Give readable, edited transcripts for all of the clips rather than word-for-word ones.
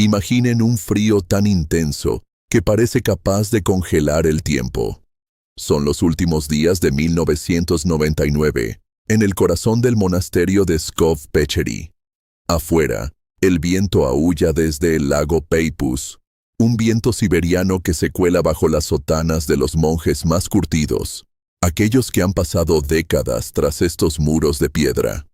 Imaginen un frío tan intenso que parece capaz de congelar el tiempo. Son los últimos días de 1999, en el corazón del monasterio de Pskov Pecheri. Afuera, el viento aúlla desde el lago Peipus, un viento siberiano que se cuela bajo las sotanas de los monjes más curtidos, aquellos que han pasado décadas tras estos muros de piedra.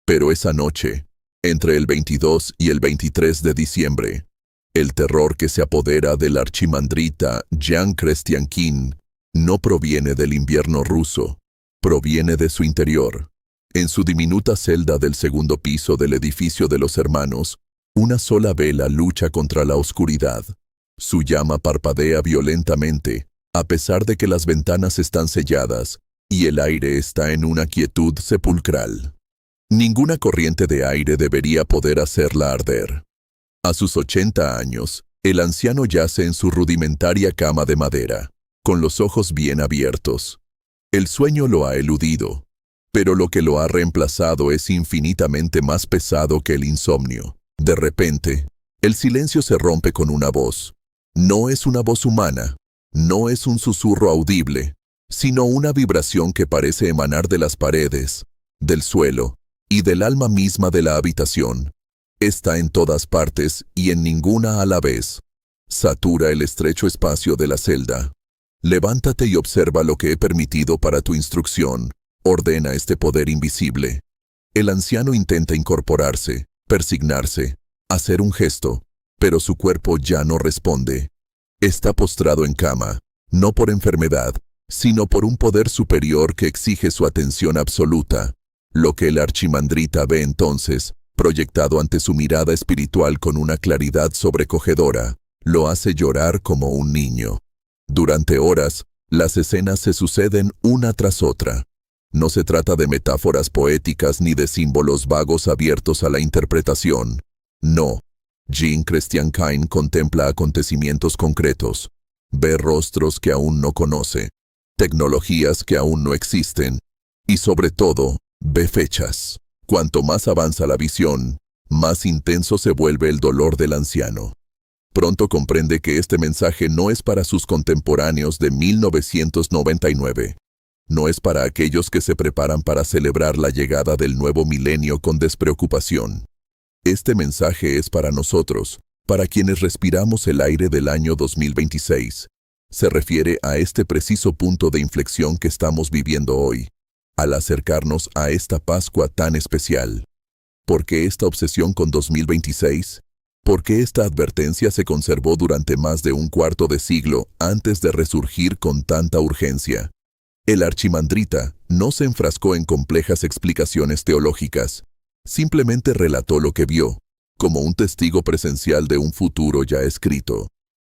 Pero esa noche, entre el 22 y el 23 de diciembre, el terror que se apodera del archimandrita Jan Krestiankin no proviene del invierno ruso, proviene de su interior. En su diminuta celda del segundo piso del edificio de los hermanos, una sola vela lucha contra la oscuridad. Su llama parpadea violentamente, a pesar de que las ventanas están selladas y el aire está en una quietud sepulcral. Ninguna corriente de aire debería poder hacerla arder. A sus 80 años, el anciano yace en su rudimentaria cama de madera, con los ojos bien abiertos. El sueño lo ha eludido, pero lo que lo ha reemplazado es infinitamente más pesado que el insomnio. De repente, el silencio se rompe con una voz. No es una voz humana, no es un susurro audible, sino una vibración que parece emanar de las paredes, del suelo y del alma misma de la habitación. Está en todas partes y en ninguna a la vez. Satura el estrecho espacio de la celda. Levántate y observa lo que he permitido para tu instrucción, ordena este poder invisible. El anciano intenta incorporarse, persignarse, hacer un gesto, pero su cuerpo ya no responde. Está postrado en cama, no por enfermedad, sino por un poder superior que exige su atención absoluta. Lo que el archimandrita ve entonces, proyectado ante su mirada espiritual con una claridad sobrecogedora, lo hace llorar como un niño. Durante horas, las escenas se suceden una tras otra. No se trata de metáforas poéticas ni de símbolos vagos abiertos a la interpretación. No. Jan Krestiankin contempla acontecimientos concretos. Ve rostros que aún no conoce, tecnologías que aún no existen, y sobre todo, ve fechas. Cuanto más avanza la visión, más intenso se vuelve el dolor del anciano. Pronto comprende que este mensaje no es para sus contemporáneos de 1999. No es para aquellos que se preparan para celebrar la llegada del nuevo milenio con despreocupación. Este mensaje es para nosotros, para quienes respiramos el aire del año 2026. Se refiere a este preciso punto de inflexión que estamos viviendo hoy, al acercarnos a esta Pascua tan especial. ¿Por qué esta obsesión con 2026? ¿Por qué esta advertencia se conservó durante más de un cuarto de siglo antes de resurgir con tanta urgencia? El archimandrita no se enfrascó en complejas explicaciones teológicas. Simplemente relató lo que vio, como un testigo presencial de un futuro ya escrito.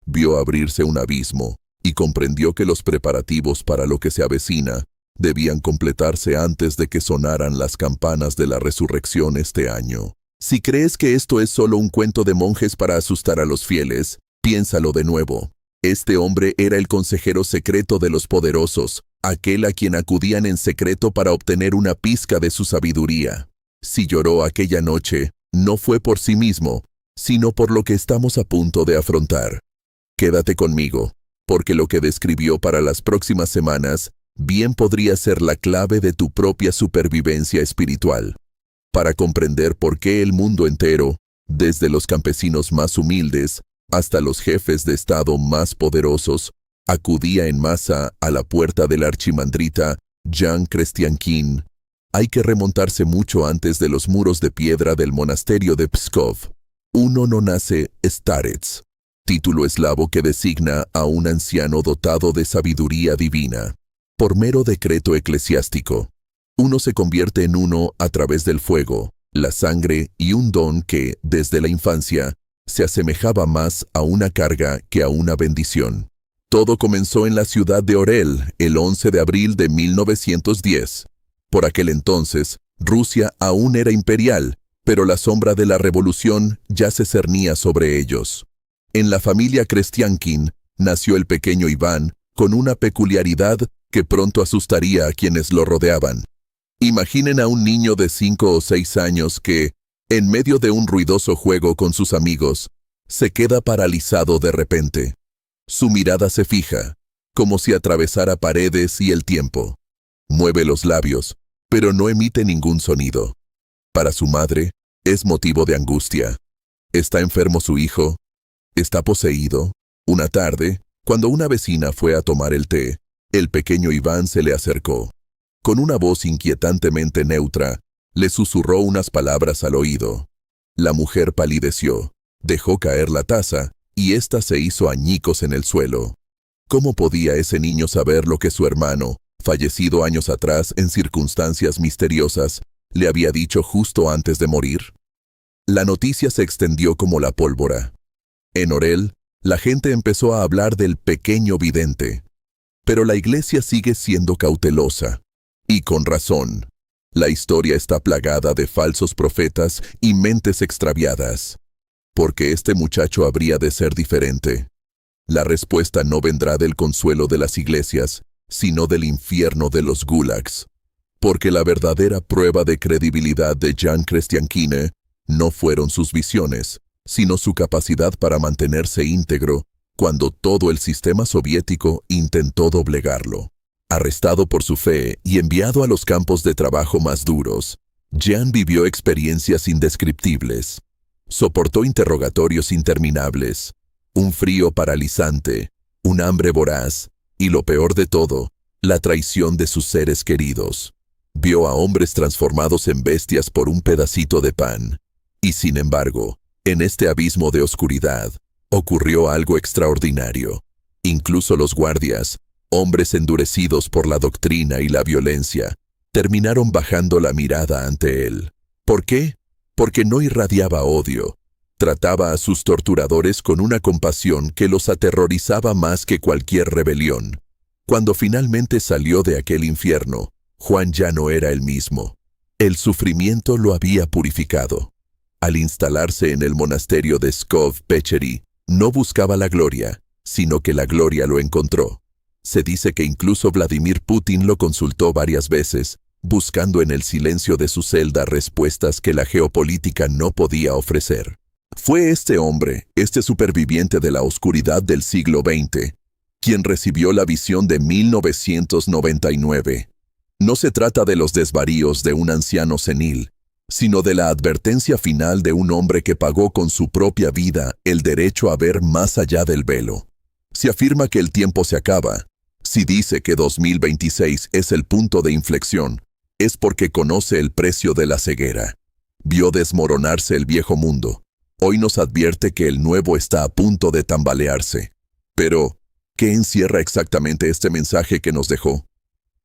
Vio abrirse un abismo y comprendió que los preparativos para lo que se avecina debían completarse antes de que sonaran las campanas de la resurrección este año. Si crees que esto es solo un cuento de monjes para asustar a los fieles, piénsalo de nuevo. Este hombre era el consejero secreto de los poderosos, aquel a quien acudían en secreto para obtener una pizca de su sabiduría. Si lloró aquella noche, no fue por sí mismo, sino por lo que estamos a punto de afrontar. Quédate conmigo, porque lo que describió para las próximas semanas bien podría ser la clave de tu propia supervivencia espiritual. Para comprender por qué el mundo entero, desde los campesinos más humildes hasta los jefes de Estado más poderosos, acudía en masa a la puerta del archimandrita Jan Krestiankin, hay que remontarse mucho antes de los muros de piedra del monasterio de Pskov. Uno no nace starets, título eslavo que designa a un anciano dotado de sabiduría divina. Por mero decreto eclesiástico, uno se convierte en uno a través del fuego, la sangre y un don que, desde la infancia, se asemejaba más a una carga que a una bendición. Todo comenzó en la ciudad de Orel, el 11 de abril de 1910. Por aquel entonces, Rusia aún era imperial, pero la sombra de la revolución ya se cernía sobre ellos. En la familia Krestiankin nació el pequeño Iván, con una peculiaridad que pronto asustaría a quienes lo rodeaban. Imaginen a un niño de 5 o 6 años que, en medio de un ruidoso juego con sus amigos, Se queda paralizado de repente. Su mirada se fija, como si atravesara paredes y el tiempo. Mueve los labios, pero no emite ningún sonido. Para su madre, es motivo de angustia. ¿Está enfermo su hijo? ¿Está poseído? Una tarde, cuando una vecina fue a tomar el té, el pequeño Iván se le acercó. Con una voz inquietantemente neutra, le susurró unas palabras al oído. La mujer palideció, dejó caer la taza, y ésta se hizo añicos en el suelo. ¿Cómo podía ese niño saber lo que su hermano, fallecido años atrás en circunstancias misteriosas, le había dicho justo antes de morir? La noticia se extendió como la pólvora. En Orel, la gente empezó a hablar del pequeño vidente. Pero la iglesia sigue siendo cautelosa. Y con razón. La historia está plagada de falsos profetas y mentes extraviadas. ¿Por qué este muchacho habría de ser diferente? La respuesta no vendrá del consuelo de las iglesias, sino del infierno de los gulags. Porque la verdadera prueba de credibilidad de Jan Kresťankine no fueron sus visiones, sino su capacidad para mantenerse íntegro cuando todo el sistema soviético intentó doblegarlo. Arrestado por su fe y enviado a los campos de trabajo más duros, Jan vivió experiencias indescriptibles. Soportó interrogatorios interminables, un frío paralizante, un hambre voraz y, lo peor de todo, la traición de sus seres queridos. Vio a hombres transformados en bestias por un pedacito de pan. Y sin embargo, en este abismo de oscuridad, ocurrió algo extraordinario. Incluso los guardias, hombres endurecidos por la doctrina y la violencia, terminaron bajando la mirada ante él. ¿Por qué? Porque no irradiaba odio. Trataba a sus torturadores con una compasión que los aterrorizaba más que cualquier rebelión. Cuando finalmente salió de aquel infierno, Juan ya no era el mismo. El sufrimiento lo había purificado. Al instalarse en el monasterio de Pskov-Pecheri, no buscaba la gloria, sino que la gloria lo encontró. Se dice que incluso Vladimir Putin lo consultó varias veces, buscando en el silencio de su celda respuestas que la geopolítica no podía ofrecer. Fue este hombre, este superviviente de la oscuridad del siglo XX, quien recibió la visión de 1999. No se trata de los desvaríos de un anciano senil, sino de la advertencia final de un hombre que pagó con su propia vida el derecho a ver más allá del velo. Si afirma que el tiempo se acaba, si dice que 2026 es el punto de inflexión, es porque conoce el precio de la ceguera. Vio desmoronarse el viejo mundo. Hoy nos advierte que el nuevo está a punto de tambalearse. Pero, ¿qué encierra exactamente este mensaje que nos dejó?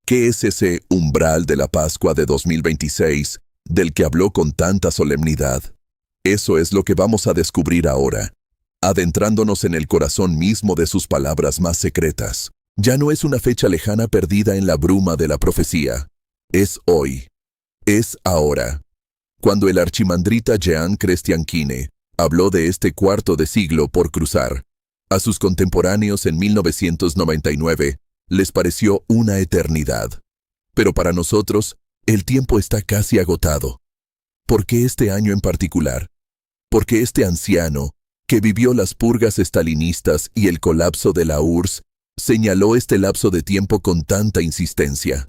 ¿Qué es ese umbral de la Pascua de 2026 del que habló con tanta solemnidad? Eso es lo que vamos a descubrir ahora, adentrándonos en el corazón mismo de sus palabras más secretas. Ya no es una fecha lejana perdida en la bruma de la profecía. Es hoy. Es ahora. Cuando el archimandrita Jan Kresťankine habló de este cuarto de siglo por cruzar, a sus contemporáneos en 1999 les pareció una eternidad. Pero para nosotros, el tiempo está casi agotado. ¿Por qué este año en particular? ¿Por qué este anciano, que vivió las purgas estalinistas y el colapso de la URSS, señaló este lapso de tiempo con tanta insistencia?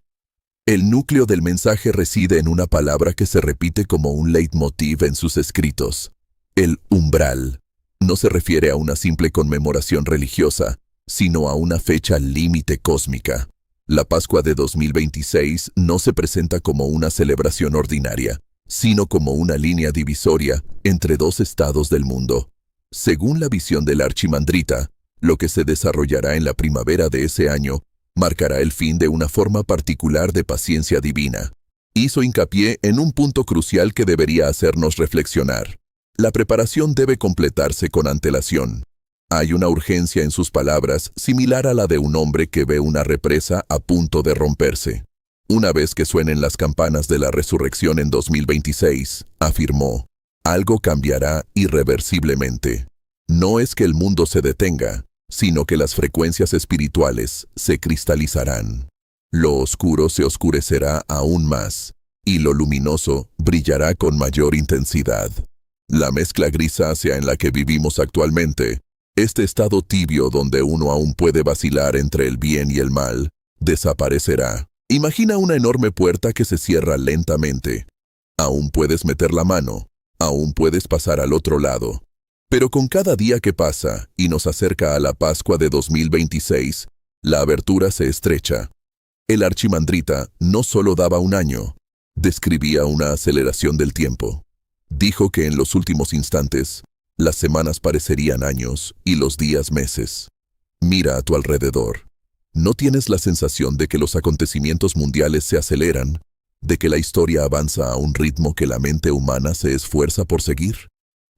El núcleo del mensaje reside en una palabra que se repite como un leitmotiv en sus escritos. El umbral. No se refiere a una simple conmemoración religiosa, sino a una fecha límite cósmica. La Pascua de 2026 no se presenta como una celebración ordinaria, sino como una línea divisoria entre dos estados del mundo. Según la visión del archimandrita, lo que se desarrollará en la primavera de ese año marcará el fin de una forma particular de paciencia divina. Hizo hincapié en un punto crucial que debería hacernos reflexionar. La preparación debe completarse con antelación. Hay una urgencia en sus palabras similar a la de un hombre que ve una represa a punto de romperse. Una vez que suenen las campanas de la resurrección en 2026, afirmó, algo cambiará irreversiblemente. No es que el mundo se detenga, sino que las frecuencias espirituales se cristalizarán. Lo oscuro se oscurecerá aún más, y lo luminoso brillará con mayor intensidad. La mezcla grisácea en la que vivimos actualmente, este estado tibio donde uno aún puede vacilar entre el bien y el mal, desaparecerá. Imagina una enorme puerta que se cierra lentamente. Aún puedes meter la mano, aún puedes pasar al otro lado. Pero con cada día que pasa y nos acerca a la Pascua de 2026, la abertura se estrecha. El archimandrita no solo daba un año, describía una aceleración del tiempo. Dijo que en los últimos instantes, las semanas parecerían años y los días meses. Mira a tu alrededor. ¿No tienes la sensación de que los acontecimientos mundiales se aceleran? ¿De que la historia avanza a un ritmo que la mente humana se esfuerza por seguir?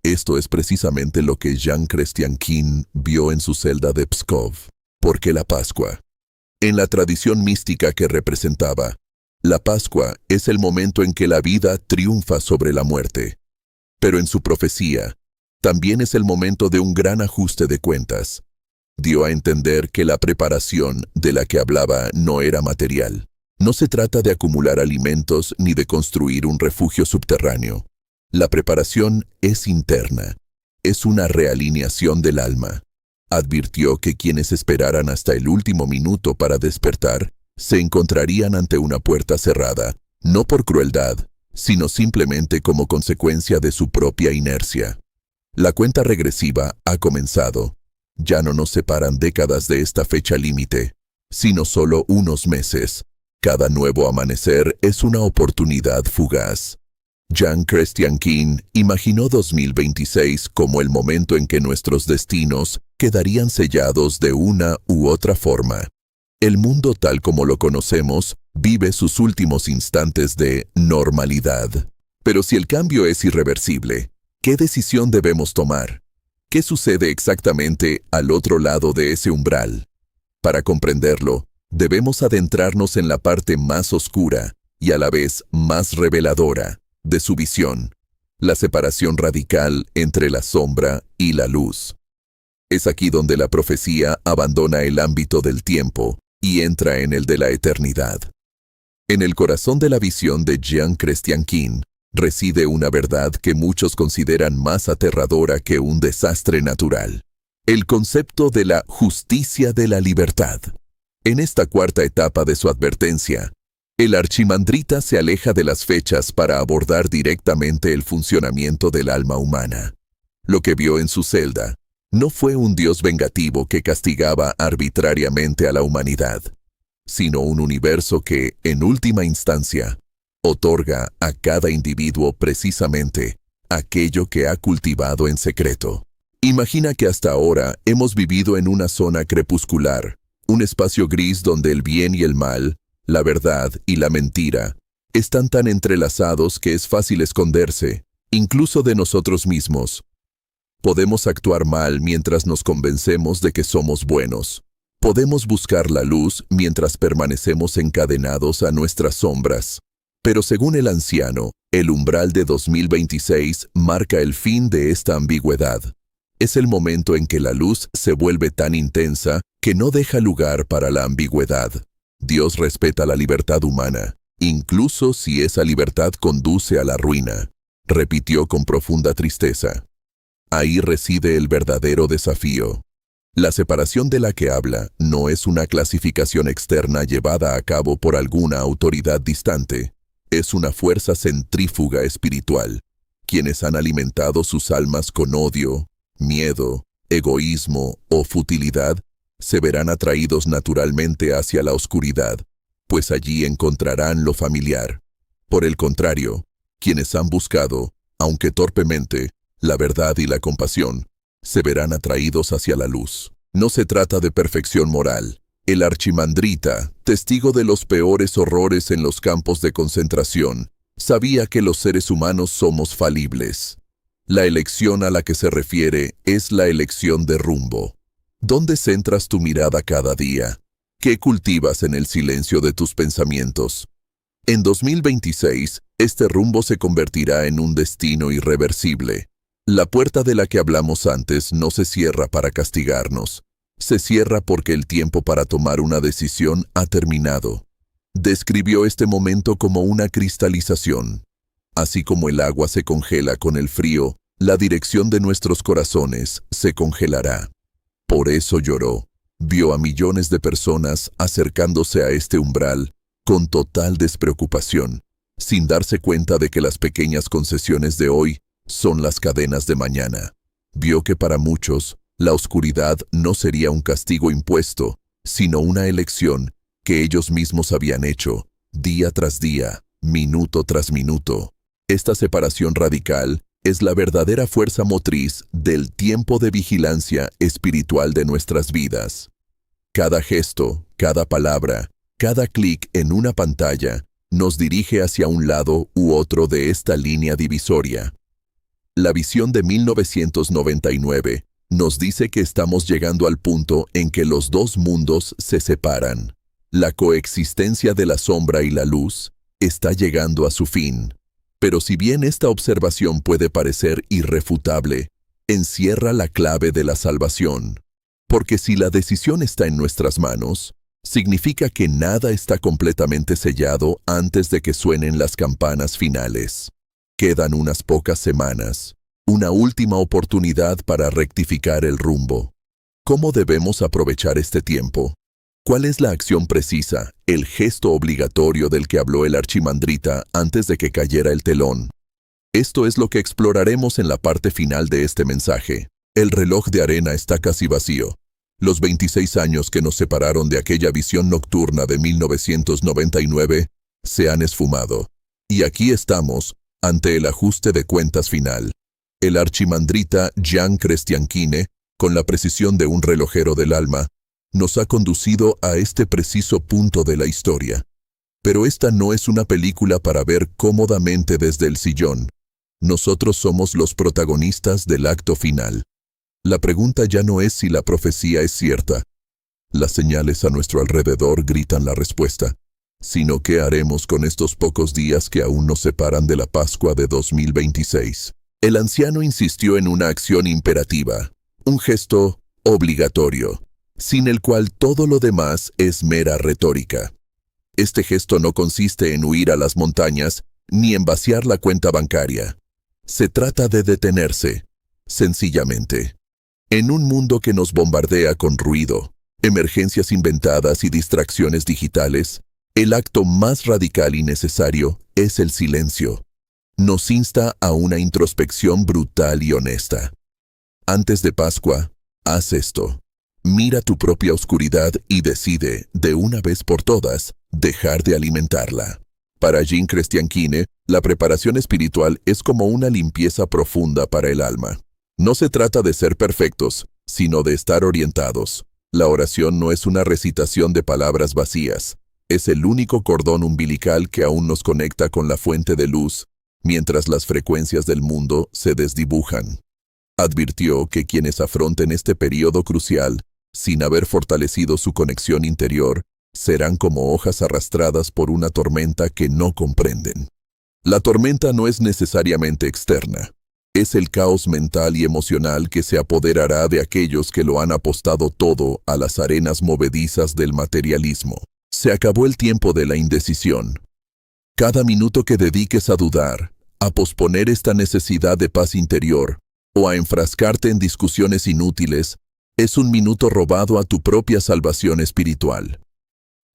Esto es precisamente lo que Jan Chrétien vio en su celda de Pskov. ¿Por qué la Pascua? En la tradición mística que representaba, la Pascua es el momento en que la vida triunfa sobre la muerte. Pero en su profecía, también es el momento de un gran ajuste de cuentas. Dio a entender que la preparación de la que hablaba no era material. No se trata de acumular alimentos ni de construir un refugio subterráneo. La preparación es interna. Es una realineación del alma. Advirtió que quienes esperaran hasta el último minuto para despertar se encontrarían ante una puerta cerrada, no por crueldad, sino simplemente como consecuencia de su propia inercia. La cuenta regresiva ha comenzado. Ya no nos separan décadas de esta fecha límite, sino solo unos meses. Cada nuevo amanecer es una oportunidad fugaz. Jan Chrétien imaginó 2026 como el momento en que nuestros destinos quedarían sellados de una u otra forma. El mundo tal como lo conocemos vive sus últimos instantes de normalidad. Pero si el cambio es irreversible, ¿qué decisión debemos tomar? ¿Qué sucede exactamente al otro lado de ese umbral? Para comprenderlo, debemos adentrarnos en la parte más oscura y a la vez más reveladora de su visión, la separación radical entre la sombra y la luz. Es aquí donde la profecía abandona el ámbito del tiempo y entra en el de la eternidad. En el corazón de la visión de Jan Chrétien reside una verdad que muchos consideran más aterradora que un desastre natural: el concepto de la justicia de la libertad. En esta cuarta etapa de su advertencia, el archimandrita se aleja de las fechas para abordar directamente el funcionamiento del alma humana. Lo que vio en su celda no fue un Dios vengativo que castigaba arbitrariamente a la humanidad, sino un universo que, en última instancia, otorga a cada individuo precisamente aquello que ha cultivado en secreto. Imagina que hasta ahora hemos vivido en una zona crepuscular, un espacio gris donde el bien y el mal, la verdad y la mentira, están tan entrelazados que es fácil esconderse, incluso de nosotros mismos. Podemos actuar mal mientras nos convencemos de que somos buenos. Podemos buscar la luz mientras permanecemos encadenados a nuestras sombras. Pero según el anciano, el umbral de 2026 marca el fin de esta ambigüedad. Es el momento en que la luz se vuelve tan intensa que no deja lugar para la ambigüedad. Dios respeta la libertad humana, incluso si esa libertad conduce a la ruina, repitió con profunda tristeza. Ahí reside el verdadero desafío. La separación de la que habla no es una clasificación externa llevada a cabo por alguna autoridad distante. Es una fuerza centrífuga espiritual. Quienes han alimentado sus almas con odio, miedo, egoísmo o futilidad, se verán atraídos naturalmente hacia la oscuridad, pues allí encontrarán lo familiar. Por el contrario, quienes han buscado, aunque torpemente, la verdad y la compasión, se verán atraídos hacia la luz. No se trata de perfección moral. El archimandrita, testigo de los peores horrores en los campos de concentración, sabía que los seres humanos somos falibles. La elección a la que se refiere es la elección de rumbo. ¿Dónde centras tu mirada cada día? ¿Qué cultivas en el silencio de tus pensamientos? En 2026, este rumbo se convertirá en un destino irreversible. La puerta de la que hablamos antes no se cierra para castigarnos. Se cierra porque el tiempo para tomar una decisión ha terminado. Describió este momento como una cristalización. Así como el agua se congela con el frío, La dirección de nuestros corazones se congelará. Por eso lloró. Vio a millones de personas acercándose a este umbral con total despreocupación, sin darse cuenta de que las pequeñas concesiones de hoy son las cadenas de mañana. Vio que para muchos, la oscuridad no sería un castigo impuesto, sino una elección que ellos mismos habían hecho, día tras día, minuto tras minuto. Esta separación radical es la verdadera fuerza motriz del tiempo de vigilancia espiritual de nuestras vidas. Cada gesto, cada palabra, cada clic en una pantalla nos dirige hacia un lado u otro de esta línea divisoria. La visión de 1999 nos dice que estamos llegando al punto en que los dos mundos se separan. La coexistencia de la sombra y la luz está llegando a su fin. Pero si bien esta observación puede parecer irrefutable, encierra la clave de la salvación. Porque si la decisión está en nuestras manos, significa que nada está completamente sellado antes de que suenen las campanas finales. Quedan unas pocas semanas, una última oportunidad para rectificar el rumbo. ¿Cómo debemos aprovechar este tiempo? ¿Cuál es la acción precisa, el gesto obligatorio del que habló el archimandrita antes de que cayera el telón? Esto es lo que exploraremos en la parte final de este mensaje. El reloj de arena está casi vacío. Los 26 años que nos separaron de aquella visión nocturna de 1999 se han esfumado. Y aquí estamos, ante el ajuste de cuentas final. El archimandrita Jan Christiankine, con la precisión de un relojero del alma, nos ha conducido a este preciso punto de la historia. Pero esta no es una película para ver cómodamente desde el sillón. Nosotros somos los protagonistas del acto final. La pregunta ya no es si la profecía es cierta. Las señales a nuestro alrededor gritan la respuesta, sino qué haremos con estos pocos días que aún nos separan de la Pascua de 2026. El anciano insistió en una acción imperativa, un gesto obligatorio, sin el cual todo lo demás es mera retórica. Este gesto no consiste en huir a las montañas ni en vaciar la cuenta bancaria. Se trata de detenerse, sencillamente. En un mundo que nos bombardea con ruido, emergencias inventadas y distracciones digitales, el acto más radical y necesario es el silencio. Nos insta a una introspección brutal y honesta. Antes de Pascua, haz esto. Mira tu propia oscuridad y decide, de una vez por todas, dejar de alimentarla. Para Jan Christiankine, la preparación espiritual es como una limpieza profunda para el alma. No se trata de ser perfectos, sino de estar orientados. La oración no es una recitación de palabras vacías. Es el único cordón umbilical que aún nos conecta con la fuente de luz, mientras las frecuencias del mundo se desdibujan. Advirtió que quienes afronten este periodo crucial, sin haber fortalecido su conexión interior, serán como hojas arrastradas por una tormenta que no comprenden. La tormenta no es necesariamente externa. Es el caos mental y emocional que se apoderará de aquellos que lo han apostado todo a las arenas movedizas del materialismo. Se acabó el tiempo de la indecisión. Cada minuto que dediques a dudar, a posponer esta necesidad de paz interior, o a enfrascarte en discusiones inútiles, es un minuto robado a tu propia salvación espiritual.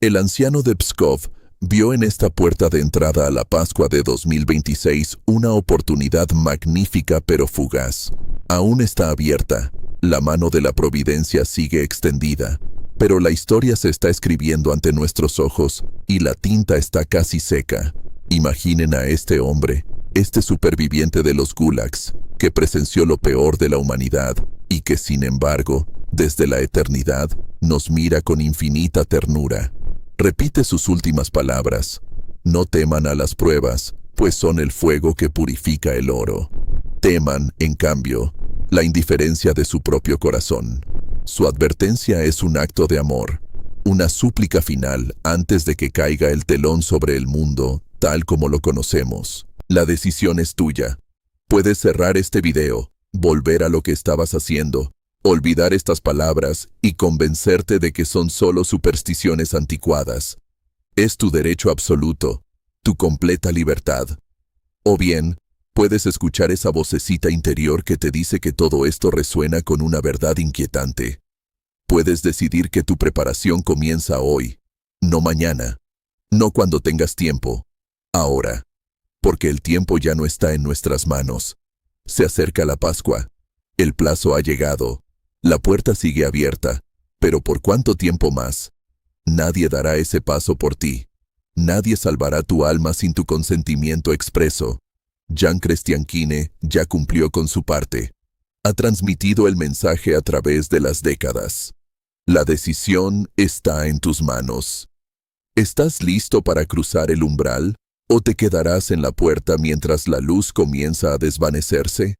El anciano de Pskov vio en esta puerta de entrada a la Pascua de 2026 una oportunidad magnífica pero fugaz. Aún está abierta, la mano de la providencia sigue extendida, pero la historia se está escribiendo ante nuestros ojos y la tinta está casi seca. Imaginen a este hombre, este superviviente de los gulags, que presenció lo peor de la humanidad y que, sin embargo, desde la eternidad, nos mira con infinita ternura. Repite sus últimas palabras. No teman a las pruebas, pues son el fuego que purifica el oro. Teman, en cambio, la indiferencia de su propio corazón. Su advertencia es un acto de amor, una súplica final antes de que caiga el telón sobre el mundo, tal como lo conocemos. La decisión es tuya. Puedes cerrar este video, volver a lo que estabas haciendo, olvidar estas palabras y convencerte de que son solo supersticiones anticuadas. Es tu derecho absoluto, tu completa libertad. O bien, Puedes escuchar esa vocecita interior que te dice que todo esto resuena con una verdad inquietante. Puedes decidir que tu preparación comienza hoy, no mañana, no cuando tengas tiempo, ahora, porque el tiempo ya no está en nuestras manos. Se acerca la Pascua, el plazo ha llegado, la puerta sigue abierta, pero ¿por cuánto tiempo más? Nadie dará ese paso por ti. Nadie salvará tu alma sin tu consentimiento expreso. Jan Christian-Kine ya cumplió con su parte. Ha transmitido el mensaje a través de las décadas. La decisión está en tus manos. ¿Estás listo para cruzar el umbral o te quedarás en la puerta mientras la luz comienza a desvanecerse?